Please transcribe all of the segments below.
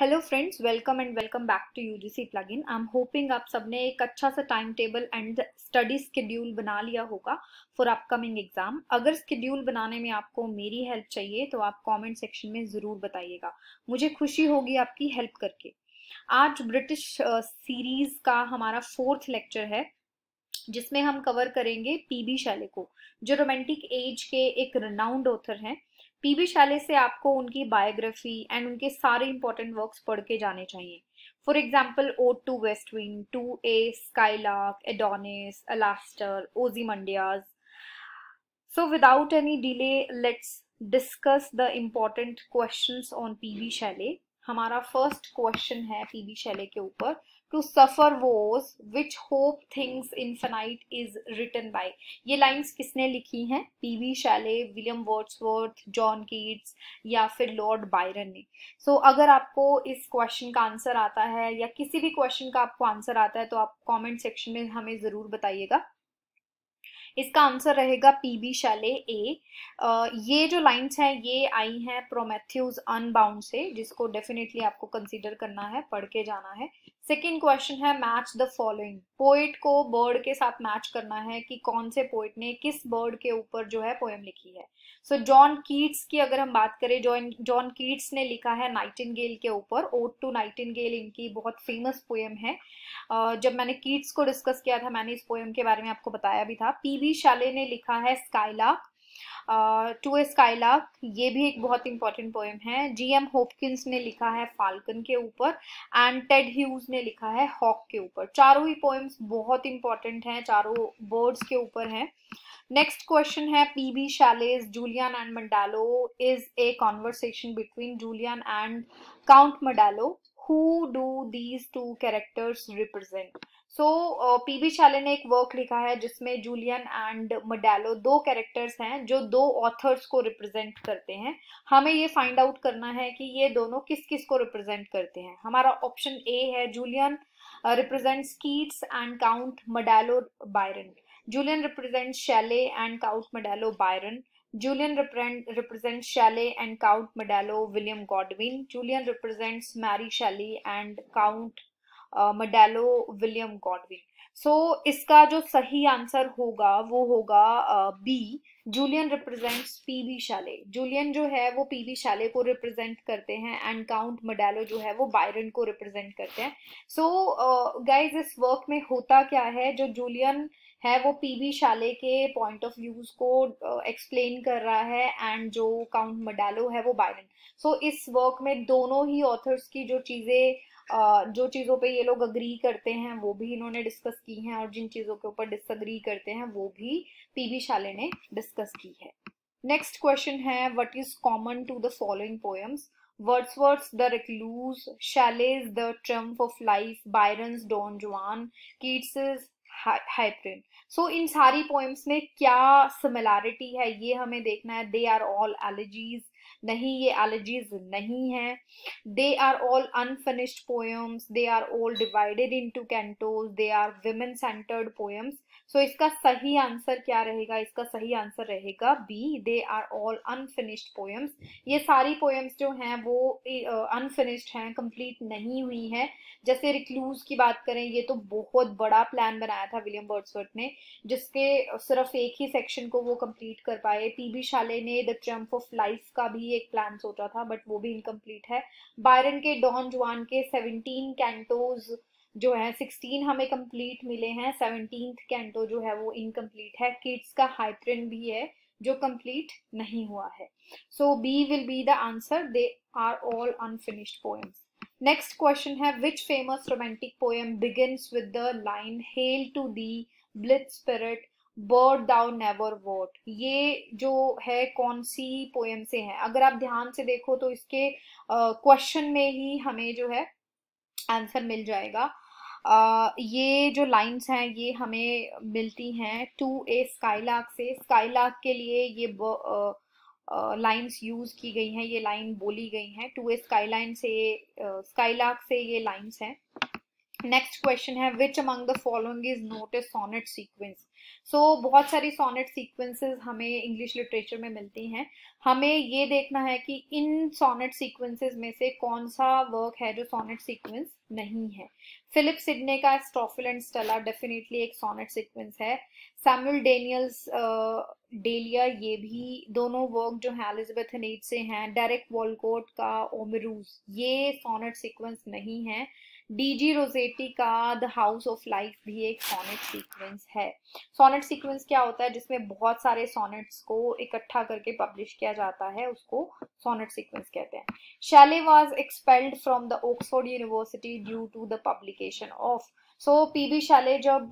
Hello friends, welcome and welcome back to UGC plugin. I am hoping आप सबने एक अच्छा सा time table and study schedule बना लिया होगा फॉर अपकमिंग एग्जाम। अगर स्केड्यूल बनाने में आपको मेरी हेल्प चाहिए तो आप कमेंट सेक्शन में ज़रूर बताइएगा, मुझे खुशी होगी आपकी हेल्प करके। आज ब्रिटिश सीरीज का हमारा 4th लेक्चर है जिसमें हम कवर करेंगे पीबी शैले को, जो रोमांटिक एज के एक रिनाउंड ऑथर हैं। पीबी शैले से आपको उनकी बायोग्राफी एंड उनके सारे इंपॉर्टेंट वर्क्स पढ़ के जाने चाहिए। For example ode to west wind, to a skylark, Adonais, Alastor, Ozymandias. So without any delay, let's discuss the important questions on PB Shelley. हमारा फर्स्ट क्वेश्चन है पीबी शैले के ऊपर, to suffer was which hope things infinite is written by. ये lines किसने लिखी हैं? PB Shelley, William Wordsworth, John Keats या फिर लॉर्ड बायरन ने। अगर आपको इस क्वेश्चन का आंसर आता है या किसी भी क्वेश्चन का आपको आंसर आता है तो आप कमेंट सेक्शन में हमें जरूर बताइएगा। इसका आंसर रहेगा पीबी शैले ए। ये जो लाइंस हैं ये आई हैं प्रोमेथ्यूज अनबाउंड से, जिसको डेफिनेटली आपको कंसीडर करना है, पढ़ के जाना है। सेकेंड क्वेश्चन है मैच द फॉलोइंग। पोएट को बर्ड के साथ मैच करना है कि कौन से पोएट ने किस बर्ड के ऊपर जो है पोएम लिखी है। जॉन कीट्स की अगर हम बात करें, जॉन कीट्स ने लिखा है नाइटिंगेल के ऊपर। ओड टू नाइटिंगेल इनकी बहुत फेमस पोएम है। जब मैंने कीट्स को डिस्कस किया था मैंने इस पोएम के बारे में आपको बताया भी था। पीबी शैले ने लिखा है स्काईलार्क, टू ए स्काईलार्क, ये भी एक बहुत इंपॉर्टेंट पोएम है। जीएम होपकिंस ने लिखा है फाल्कन के ऊपर एंड टेड ह्यूज ने लिखा है हॉक के ऊपर। चारों ही पोएम्स बहुत इंपॉर्टेंट हैं, चारों बर्ड्स के ऊपर हैं। नेक्स्ट क्वेश्चन है PB Shelley's Julian and Maddalo is a conversation between Julian and count Maddalo. Who do these two characters represent? PB Shelley ने एक वर्क लिखा है जिसमें जूलियन एंड मडालो दो कैरेक्टर्स हैं जो दो ऑथर्स को रिप्रेजेंट करते हैं। हमें ये फाइंड आउट करना है कि ये दोनों किस किस को रिप्रेजेंट करते हैं। हमारा ऑप्शन ए है, Julian represents Keats and count Maddalo Byron. Julian represents Shelley and Count Medallo Byron. Julian represents Shelley and Count Medallo William Godwin. Julian represents Mary Shelley and Count Medallo William Godwin. इसका जो सही answer होगा वो होगा B, Julian represents PB Shelley. Julian जो है वो PB Shelley को रिप्रेजेंट करते हैं एंड काउंट मडालो जो है वो बायरन को रिप्रेजेंट करते हैं। गाइज इस वर्क में होता क्या है, जो जूलियन है वो पीबी शैले के पॉइंट ऑफ व्यूज को एक्सप्लेन कर रहा है एंड जो काउंट मडालो है वो बायरन। इस वर्क में दोनों ही ऑथर्स की जो चीजों पे ये लोग अग्री करते हैं वो भी इन्होंने डिस्कस की हैं और जिन चीजों के ऊपर डिसअग्री करते हैं वो भी पीबी शैले ने डिस्कस की है। Next question is what is common to the following poems? Wordsworth's The Recluse, Shelley's The Triumph of Life, Byron's Don Juan, Keats's Hyperion। इन सारी पोएम्स में क्या सिमिलैरिटी है ये हमें देखना है। दे आर ऑल एलिजीज, नहीं ये एलिजीज नहीं है। They are all unfinished poems, they are all divided into cantos, they are women centred poems. इसका सही आंसर क्या रहेगा? इसका सही आंसर रहेगा B, they are all unfinished poems. ये सारी पोएम्स जो हैं वो अनफिनिश्ड हैं, कंप्लीट नहीं हुई हैं। जैसे रिक्लूज की बात करें, ये तो बहुत बड़ा प्लान बनाया था विलियम वर्ड्सवर्थ ने, जिसके सिर्फ एक ही सेक्शन को वो कंप्लीट कर पाए। पीबी शैले ने द ट्रम्प ऑफ लाइफ का भी एक प्लान सोचा था बट वो भी इनकम्प्लीट है। बायरन के डॉन जुआन के 17 कैंटोज जो है 16 हमें कंप्लीट मिले हैं, 17th कैंटो जो है वो इनकम्प्लीट है। किड्स का हाइपरिन भी है जो कंप्लीट नहीं हुआ है। B will be the answer, they are all unfinished poems. Next question है which famous romantic poem begins with the line hail to the blithe spirit bird thou never wert. ये जो है कौन सी पोएम से है? अगर आप ध्यान से देखो तो इसके क्वेश्चन में ही हमें जो है आंसर मिल जाएगा। ये जो लाइंस हैं ये हमें मिलती हैं टू ए स्काईलार्क से। स्काईलार्क के लिए ये लाइंस यूज की गई हैं, ये लाइन बोली गई हैं। टू ए स्काईलाइन से, स्काईलार्क से ये लाइंस हैं। नेक्स्ट क्वेश्चन है which among the following is not a sonnet sequence. So बहुत सारी सोनेट सीक्वेंसेस हमें इंग्लिश लिटरेचर में मिलती हैं। हमें ये देखना है कि इन सोनेट सीक्वेंसेस में से कौन सा वर्क है जो सोनेट सीक्वेंस नहीं है। फिलिप सिडने का स्टॉफिल एंड स्टेला डेफिनेटली एक सोनेट सीक्वेंस है। सैमुअल डेनियल्स डेलिया, ये भी दोनों वर्क जो है एलिजाबेथनेट से हैं। डेरेक वॉलकोट का ओमेरूज, ये सोनेट सीक्वेंस नहीं है। डीजी रोजेटी का द हाउस ऑफ लाइफ भी एक सोनेट सीक्वेंस है। सोनेट सीक्वेंस क्या होता है, जिसमें बहुत सारे सोनेट्स को इकट्ठा करके पब्लिश किया जाता है, उसको सोनेट सीक्वेंस कहते हैं। Shelley was expelled from the Oxford university due to the publication of. So PB Shelley जब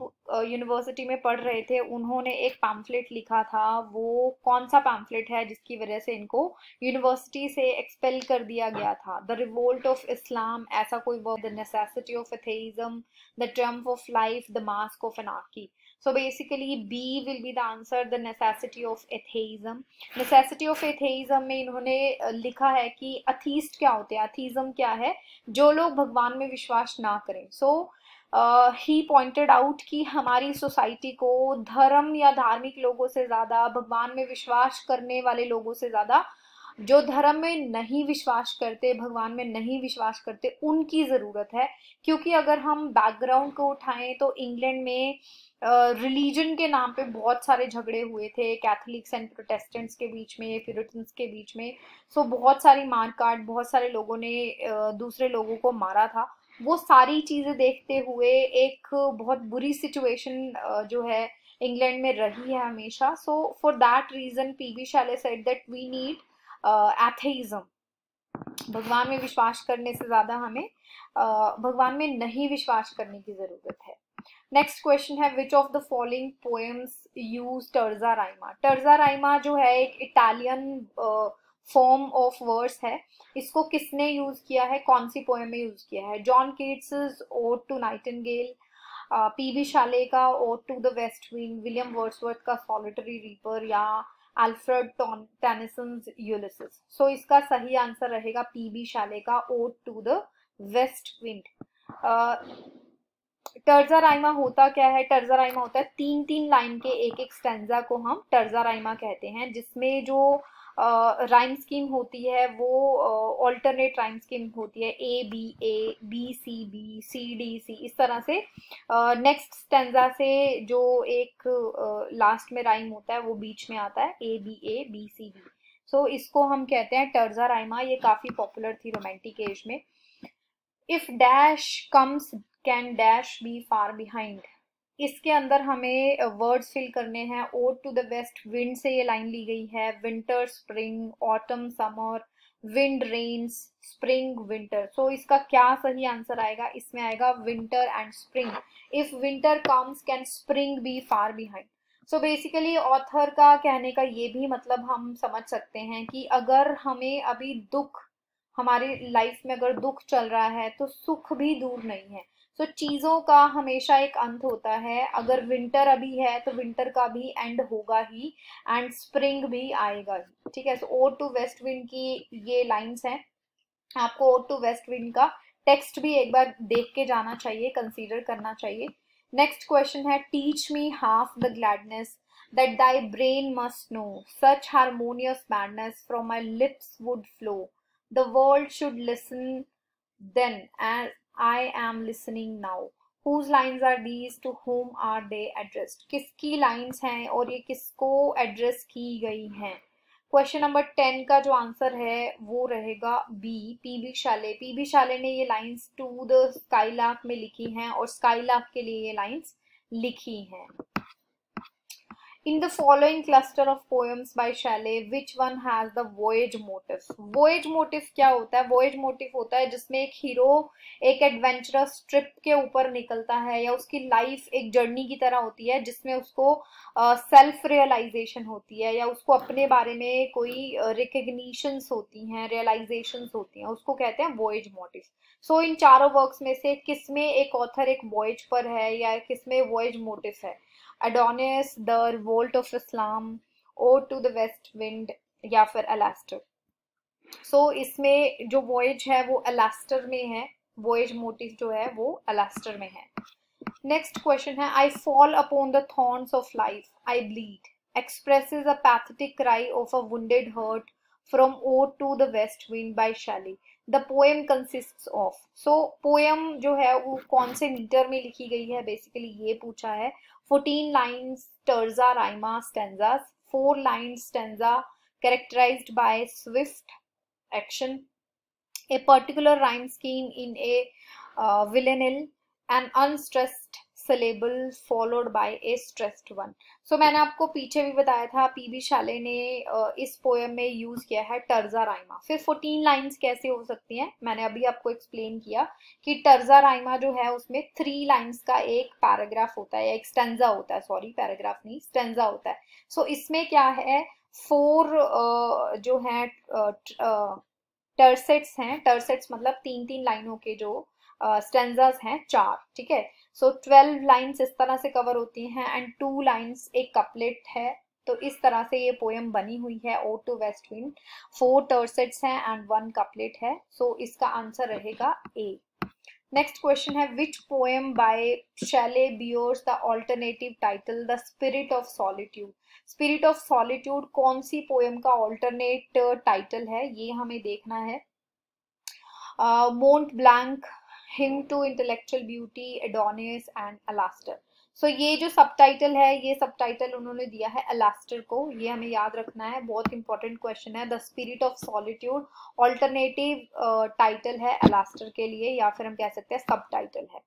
यूनिवर्सिटी में पढ़ रहे थे, उन्होंने एक पैम्फलेट लिखा था। वो कौन सा पैम्फलेट है जिसकी वजह से इनको यूनिवर्सिटी से एक्सपेल कर दिया गया था? द रिवोल्ट ऑफ इस्लाम, ऐसा कोई work, the necessity of atheism, the triumph of life, the mask of anarchy. So basically B will be the answer, the necessity of atheism. Necessity of atheism में इन्होंने लिखा है कि atheist क्या होते हैं, अथीज्म क्या है, जो लोग भगवान में विश्वास ना करें। सो ही पॉइंटेड आउट कि हमारी सोसाइटी को धर्म या धार्मिक लोगों से ज्यादा, भगवान में विश्वास करने वाले लोगों से ज्यादा, जो धर्म में नहीं विश्वास करते, भगवान में नहीं विश्वास करते, उनकी जरूरत है। क्योंकि अगर हम बैकग्राउंड को उठाएं तो इंग्लैंड में रिलीजन के नाम पे बहुत सारे झगड़े हुए थे, कैथोलिक्स एंड प्रोटेस्टेंट्स के बीच में, प्यूरिटन्स के बीच में। सो बहुत सारी मारकाट, बहुत सारे लोगों ने दूसरे लोगों को मारा था। वो सारी चीजें देखते हुए एक बहुत बुरी सिचुएशन जो है इंग्लैंड में रही है हमेशा। So for that reason PB Shelley said that we need atheism. भगवान में विश्वास करने से ज्यादा हमें भगवान में नहीं विश्वास करने की जरूरत है। नेक्स्ट क्वेश्चन है which of the following poems use terza Raima. Terza Raima जो है एक इटालियन फॉर्म ऑफ वर्स है। इसको किसने यूज किया है, कौन सी पोएम में यूज किया है? John Keats ode to nightingale, PB Shelley का ode to the west wind, William Wordsworth का सॉलिटरी रीपर, या अल्फ्रेड टेनिसन्स यूलिसिस। सो इसका सही आंसर रहेगा पीबी शाले का ode to the west wind. Terza rima होता क्या है? टर्जा राइमा होता है 3-3 लाइन के एक एक स्टैंजा को हम टर्जा राइमा कहते हैं, जिसमें जो राइम स्कीम होती है वो ऑल्टरनेट राइम स्कीम होती है, A B C D C, इस तरह से। नेक्स्ट स्टैंजा से जो एक लास्ट में राइम होता है वो बीच में आता है, ए बी सी बी। सो इसको हम कहते हैं टर्जा राइमा। ये काफी पॉपुलर थी रोमांटिक एज में। If dash comes can dash be far behind, इसके अंदर हमें वर्ड्स फिल करने हैं। Ode to the west wind से ये लाइन ली गई है। Winter spring, autumn summer, wind rains, spring winter. So इसका क्या सही आंसर आएगा? इसमें आएगा winter and spring. If winter comes can spring be far behind. So basically author का कहने का ये भी मतलब हम समझ सकते हैं कि अगर हमें अभी दुख, हमारी लाइफ में अगर दुख चल रहा है तो सुख भी दूर नहीं है। सो चीजों का हमेशा एक अंत होता है। अगर विंटर अभी है तो विंटर का भी एंड होगा ही, एंड स्प्रिंग भी आएगा ही। ठीक है, सो ओड टू वेस्ट विंड की ये लाइंस हैं। आपको ओड टू वेस्ट विंड का टेक्स्ट भी एक बार देख के जाना चाहिए, कंसीडर करना चाहिए। नेक्स्ट क्वेश्चन है teach me half the gladness that thy brain must know, such harmonious madness from my lips would flow. The world should listen then as I am listening now. Whose lines are these? To whom are they addressed? किसकी lines हैं और ये किसको address की गई हैं? Question number 10 का जो आंसर है वो रहेगा बी, पीबी शाले। पीबी शाले ने ये लाइंस टू द स्काईलार्क में लिखी हैं और स्काईलार्क के लिए ये लाइंस लिखी हैं। In the following cluster of poems by Shelley, which one has the voyage motive? Voyage motive क्या होता है? Voyage motive होता है जिसमें एक हीरो एक एडवेंचरस ट्रिप के ऊपर निकलता है, या उसकी लाइफ एक जर्नी की तरह होती है जिसमें उसको सेल्फ रियलाइजेशन होती है, या उसको अपने बारे में कोई रिकग्निशंस होती हैं, रियलाइजेशंस होती हैं, उसको कहते हैं voyage motive. सो इन चारों वर्क्स में से किसमें एक ऑथर एक वॉयज पर है या किसमें वॉयज मोटिव है? Adonais, the revolt of Islam, ode to the west wind, या फिर अलास्टर। सो इसमें जो वॉयज है वो अलास्टर में है। वॉयज मोटिव जो है वो अलास्टर में है। नेक्स्ट क्वेश्चन है, I fall upon the thorns of life, I bleed, expresses a pathetic cry of a wounded heart from Ode to the West Wind by Shelley. The poem consists of, so poem जो है वो कौन से metre में लिखी गई है, basically ये पूछा है। 14 lines terza rima stanzas, 4 lines stanza characterized by swift action, a particular rhyme scheme in a villanelle, an unstressed syllable followed by a stressed one. So मैंने आपको पीछे भी बताया था, पीबी शाले ने इस पोएम में यूज किया है टर्जा राइमा। फिर 14 लाइंस कैसे हो सकती हैं, मैंने अभी आपको एक्सप्लेन किया कि टर्जा राइमा जो है उसमें 3 लाइंस का एक पैराग्राफ होता है, एक स्टेंजा होता है, सॉरी पैराग्राफ नहीं स्टेंजा होता है। सो इसमें क्या है, 4 जो है टर्सेट्स हैं, टर्सेट्स मतलब 3-3 लाइनों के जो स्टेंजास हैं 4, ठीक है। सो 12 लाइंस इस तरह से कवर होती हैं एंड 2 लाइंस एक कपलेट है। तो इस तरह से ये पोएम बनी हुई है, ओड टू वेस्ट विंड। 4 टर्सेट्स हैं एंड 1 कपलेट है। सो इसका आंसर रहेगा ए। नेक्स्ट क्वेश्चन है, which poem by Shelley bears the alternative title the spirit of solitude. Spirit of solitude कौन सी पोएम का ऑल्टरनेट टाइटल है, ये हमें देखना है। Mont Blanc, hymn to intellectual beauty, Adonais and Alastor. So ये जो सब टाइटल है, ये सब टाइटल उन्होंने दिया है अलास्टर को, ये हमें याद रखना है, बहुत इंपॉर्टेंट क्वेश्चन है। The spirit of solitude alternative title है अलास्टर के लिए, या फिर हम कह सकते हैं सब टाइटल है।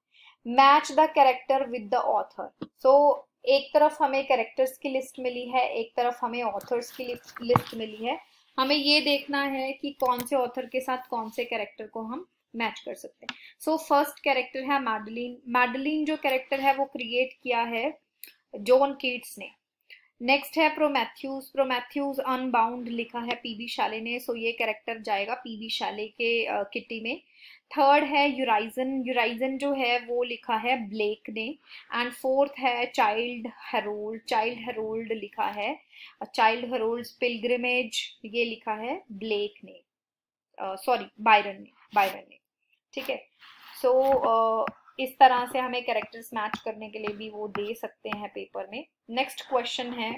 Match the character with the author. So एक तरफ हमें कैरेक्टर्स की लिस्ट मिली है, एक तरफ हमें ऑथर्स की लिस्ट मिली है। हमें ये देखना है कि कौन से ऑथर के साथ कौन से कैरेक्टर को हम मैच कर सकते हैं। सो फर्स्ट कैरेक्टर है मैडलिन। मैडलिन जो कैरेक्टर है वो क्रिएट किया है जॉन कीट्स ने। नेक्स्ट है प्रोमैथ्यूज। प्रोमैथ्यूज अनबाउंड लिखा है पीबी शाले ने, सो ये कैरेक्टर जाएगा पीबी शाले के किटी में। थर्ड है यूराइजन। यूराइजन जो है वो लिखा है ब्लेक ने। एंड फोर्थ है चाइल्ड हेरोल्ड। चाइल्ड हेरोल्ड लिखा है, चाइल्ड हेरोल्ड पिलग्रिमेज, ये लिखा है ब्लेक ने, सॉरी बायरन ने, बायरन ने, ठीक है। सो इस तरह से हमें कैरेक्टर्स मैच करने के लिए भी वो दे सकते हैं पेपर में। नेक्स्ट क्वेश्चन है,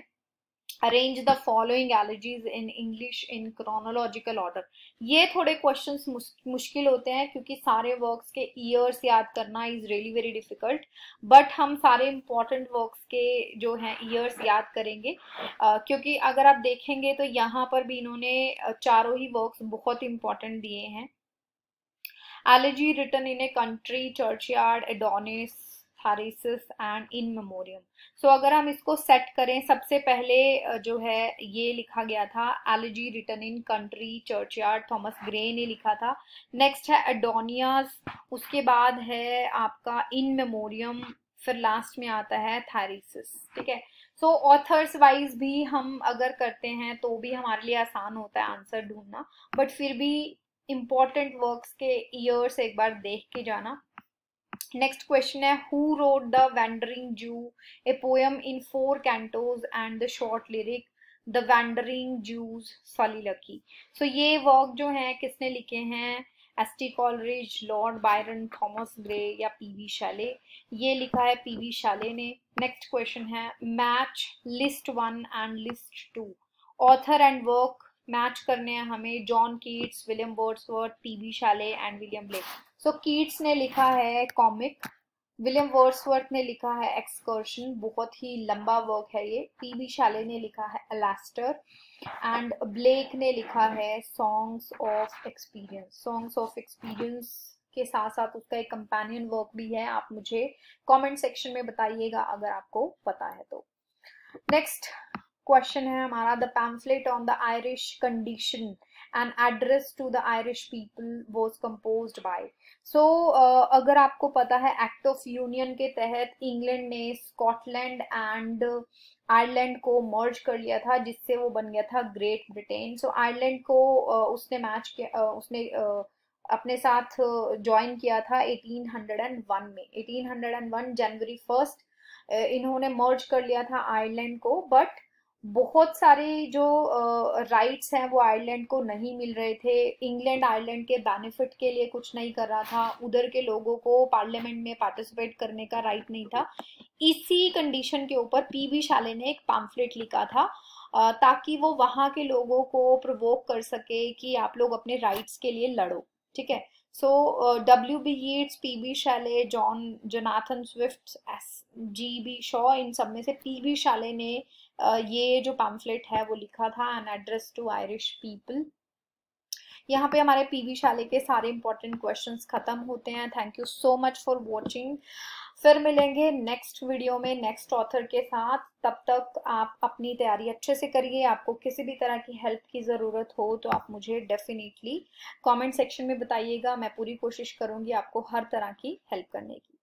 arrange the following elegies in English in chronological order. ये थोड़े क्वेश्चंस मुश्किल होते हैं क्योंकि सारे वर्क्स के ईयर्स याद करना is really very difficult, but हम सारे इंपॉर्टेंट वर्क्स के जो हैं ईयर्स याद करेंगे, क्योंकि अगर आप देखेंगे तो यहाँ पर भी इन्होंने चारों ही वर्क्स बहुत इंपॉर्टेंट दिए हैं। Elegy written in a country churchyard, Adonis, Thyrsis and in memoriam. So अगर हम इसको सेट करें, सबसे पहले जो है ये लिखा गया था Elegy written in country churchyard, Thomas Gray ने लिखा था। नेक्स्ट है एडोनियास, उसके बाद है आपका इन मेमोरियम, फिर लास्ट में आता है थायरिसिस, ठीक है। सो ऑथर्स वाइज भी हम अगर करते हैं तो भी हमारे लिए आसान होता है आंसर ढूंढना, बट फिर भी इंपॉर्टेंट वर्क्स के ईयर्स एक बार देख के जाना। नेक्स्ट क्वेश्चन है, who wrote the wandering Jew, a poem in 4 cantos and the short lyric the wandering Jew's soliloquy. So ये वर्क जो है किसने लिखे हैं, ST. Coleridge, lord Byron, Thomas Gray या पीबी शाले। ये लिखा है पीबी शाले ने। नेक्स्ट क्वेश्चन है, match list 1 and list 2। Author and work match करने हैं हमें, John Keats, William Wordsworth, PB Saleh and William Blake. So Keats ने लिखा है कॉमिक, विलियम वर्ड्सवर्थ ने लिखा है एक्सकर्शन, बहुत ही लंबा वर्क है ये। पीबी शाले ने लिखा है अलास्टर एंड ब्लेक ने लिखा है songs of experience. Songs of experience के साथ साथ उसका एक कंपेनियन वर्क भी है, आप मुझे कमेंट सेक्शन में बताइएगा अगर आपको पता है तो। नेक्स्ट क्वेश्चन है हमारा, the pamphlet on the Irish condition and address to the Irish people was composed by. So अगर आपको पता है एक्ट ऑफ यूनियन के तहत इंग्लैंड ने स्कॉटलैंड एंड आयरलैंड को मर्ज कर लिया था, जिससे वो बन गया था ग्रेट ब्रिटेन। सो आयरलैंड को उसने मैच किया, उसने अपने साथ ज्वाइन किया था 1801 में। 1801 जनवरी 1 इन्होंने मर्ज कर लिया था आयरलैंड को, बट बहुत सारे जो राइट्स हैं वो आयरलैंड को नहीं मिल रहे थे। इंग्लैंड आयरलैंड के बेनिफिट के लिए कुछ नहीं कर रहा था, उधर के लोगों को पार्लियामेंट में पार्टिसिपेट करने का राइट नहीं था। इसी कंडीशन के ऊपर पीबी शाले ने एक पैम्फलेट लिखा था, ताकि वो वहां के लोगों को प्रोवोक कर सके कि आप लोग अपने राइट्स के लिए लड़ो। ठीक है। So W B Yeats, PB Shelley, Jonathan Swift, S G B Shaw, इन सब में से पीबी शाले ने ये जो पैम्फलेट है वो लिखा था, an address to Irish people. यहाँ पे हमारे पीबी शाले के सारे इंपॉर्टेंट क्वेश्चंस खत्म होते हैं। Thank you so much for watching. फिर मिलेंगे नेक्स्ट वीडियो में नेक्स्ट ऑथर के साथ। तब तक आप अपनी तैयारी अच्छे से करिए। आपको किसी भी तरह की हेल्प की ज़रूरत हो तो आप मुझे डेफिनेटली कमेंट सेक्शन में बताइएगा। मैं पूरी कोशिश करूँगी आपको हर तरह की हेल्प करने की।